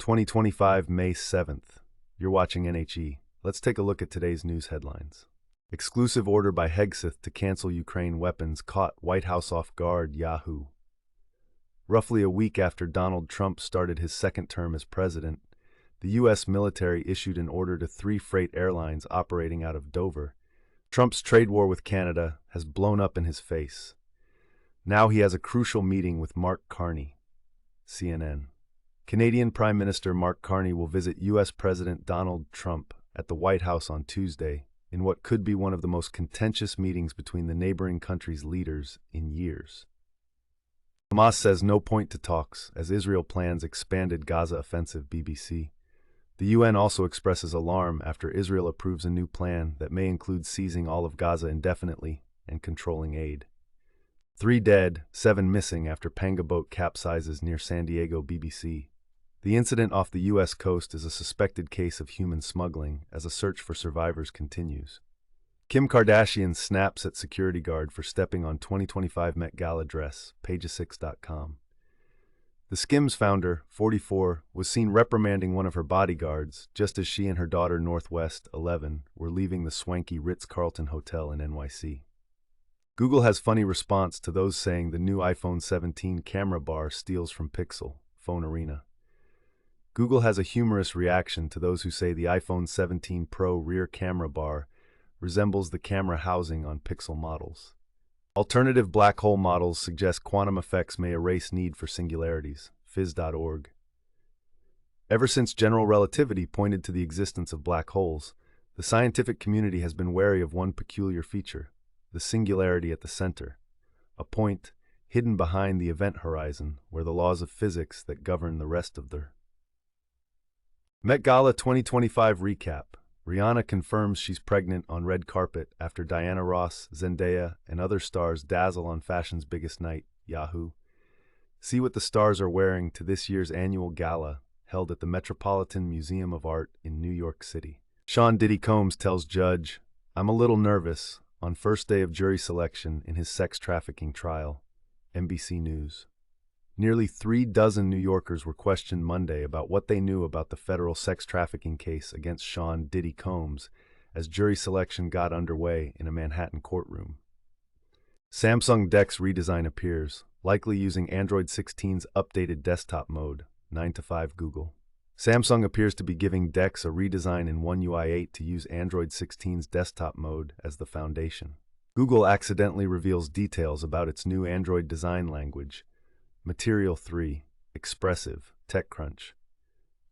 2025, May 7th. You're watching NHE. Let's take a look at today's news headlines. Exclusive order by Hegseth to cancel Ukraine weapons caught White House off guard, Yahoo. Roughly a week after Donald Trump started his second term as president, the U.S. military issued an order to 3 freight airlines operating out of Dover. Trump's trade war with Canada has blown up in his face. Now he has a crucial meeting with Mark Carney. CNN. Canadian Prime Minister Mark Carney will visit U.S. President Donald Trump at the White House on Tuesday in what could be one of the most contentious meetings between the neighboring countries' leaders in years. Hamas says no point to talks as Israel plans expanded Gaza offensive, BBC. The UN also expresses alarm after Israel approves a new plan that may include seizing all of Gaza indefinitely and controlling aid. 3 dead, 7 missing after Panga boat capsizes near San Diego, BBC. The incident off the U.S. coast is a suspected case of human smuggling as a search for survivors continues. Kim Kardashian snaps at security guard for stepping on 2025 Met Gala dress, pages6.com. The Skims founder, 44, was seen reprimanding one of her bodyguards just as she and her daughter Northwest, 11, were leaving the swanky Ritz-Carlton Hotel in NYC. Google has funny response to those saying the new iPhone 17 camera bar steals from Pixel, Phone Arena. Google has a humorous reaction to those who say the iPhone 17 Pro rear camera bar resembles the camera housing on Pixel models. Alternative black hole models suggest quantum effects may erase need for singularities, phys.org. Ever since general relativity pointed to the existence of black holes, the scientific community has been wary of one peculiar feature, the singularity at the center, a point hidden behind the event horizon where the laws of physics that govern the rest of the Met Gala 2025 recap. Rihanna confirms she's pregnant on red carpet after Diana Ross, Zendaya, and other stars dazzle on fashion's biggest night, Yahoo. See what the stars are wearing to this year's annual gala held at the Metropolitan Museum of Art in New York City. Sean Diddy Combs tells judge, "I'm a little nervous," on first day of jury selection in his sex trafficking trial, NBC News. Nearly 3 dozen New Yorkers were questioned Monday about what they knew about the federal sex trafficking case against Sean Diddy Combs as jury selection got underway in a Manhattan courtroom. Samsung DeX redesign appears, likely using Android 16's updated desktop mode, 9 to 5 Google. Samsung appears to be giving DeX a redesign in One UI 8 to use Android 16's desktop mode as the foundation. Google accidentally reveals details about its new Android design language, Material 3, Expressive, TechCrunch.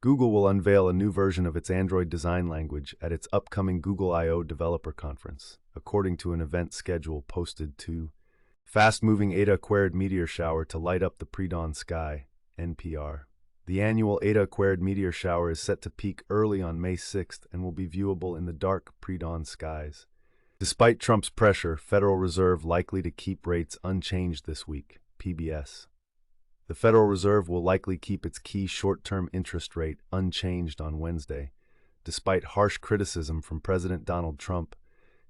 Google will unveil a new version of its Android design language at its upcoming Google I/O Developer Conference, according to an event schedule posted to Fast-moving Eta-aquarid meteor shower to light up the pre-dawn sky, NPR. The annual Eta-aquarid meteor shower is set to peak early on May 6th and will be viewable in the dark pre-dawn skies. Despite Trump's pressure, Federal Reserve likely to keep rates unchanged this week, PBS. The Federal Reserve will likely keep its key short-term interest rate unchanged on Wednesday, despite harsh criticism from President Donald Trump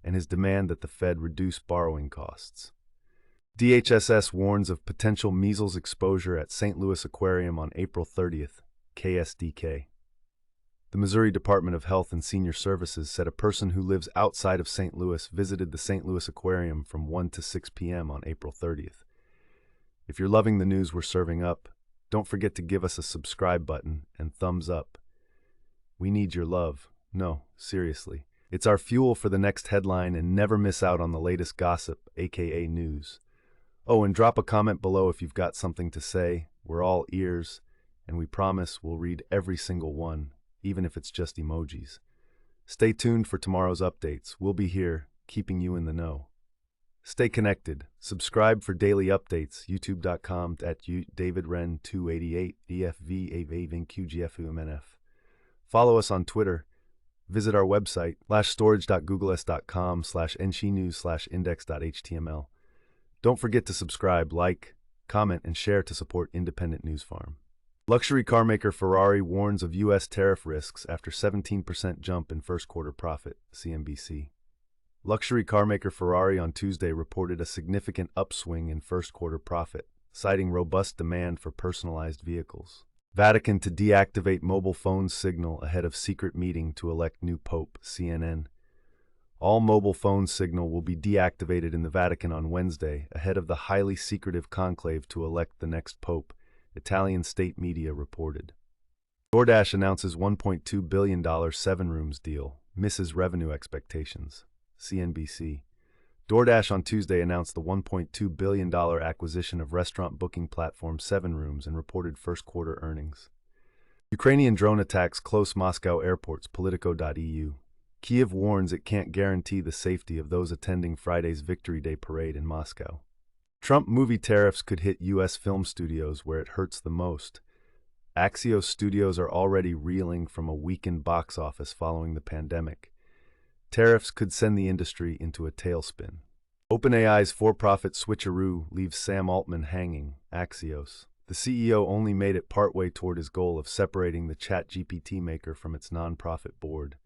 and his demand that the Fed reduce borrowing costs. DHSS warns of potential measles exposure at St. Louis Aquarium on April 30th, KSDK. The Missouri Department of Health and Senior Services said a person who lives outside of St. Louis visited the St. Louis Aquarium from 1 to 6 p.m. on April 30th. If you're loving the news we're serving up, don't forget to give us a subscribe button and thumbs up. We need your love. No, seriously. It's our fuel for the next headline, and never miss out on the latest gossip, aka news. Oh, and drop a comment below if you've got something to say. We're all ears, and we promise we'll read every single one, even if it's just emojis. Stay tuned for tomorrow's updates. We'll be here, keeping you in the know. Stay connected. Subscribe for daily updates. youtube.com/DavidRen288 EFV8VQGFUMNF. Follow us on Twitter. Visit our website /storage.googless.com/NHENews/index.html. Don't forget to subscribe, like, comment, and share to support independent news farm. Luxury car maker Ferrari warns of U.S. tariff risks after 17% jump in first quarter profit, CNBC. Luxury car maker Ferrari on Tuesday reported a significant upswing in first quarter profit, citing robust demand for personalized vehicles. Vatican to deactivate mobile phone signal ahead of secret meeting to elect new pope, CNN. All mobile phone signal will be deactivated in the Vatican on Wednesday ahead of the highly secretive conclave to elect the next pope, Italian state media reported. Doordash announces $1.2 billion SevenRooms deal, misses revenue expectations, CNBC. Doordash on Tuesday announced the $1.2 billion acquisition of restaurant booking platform SevenRooms and reported first-quarter earnings. Ukrainian drone attacks close Moscow airports, Politico.eu. Kyiv warns it can't guarantee the safety of those attending Friday's Victory Day parade in Moscow. Trump movie tariffs could hit U.S. film studios where it hurts the most. Axios studios are already reeling from a weakened box office following the pandemic. Tariffs could send the industry into a tailspin. OpenAI's for-profit switcheroo leaves Sam Altman hanging, Axios. The CEO only made it partway toward his goal of separating the ChatGPT maker from its nonprofit board.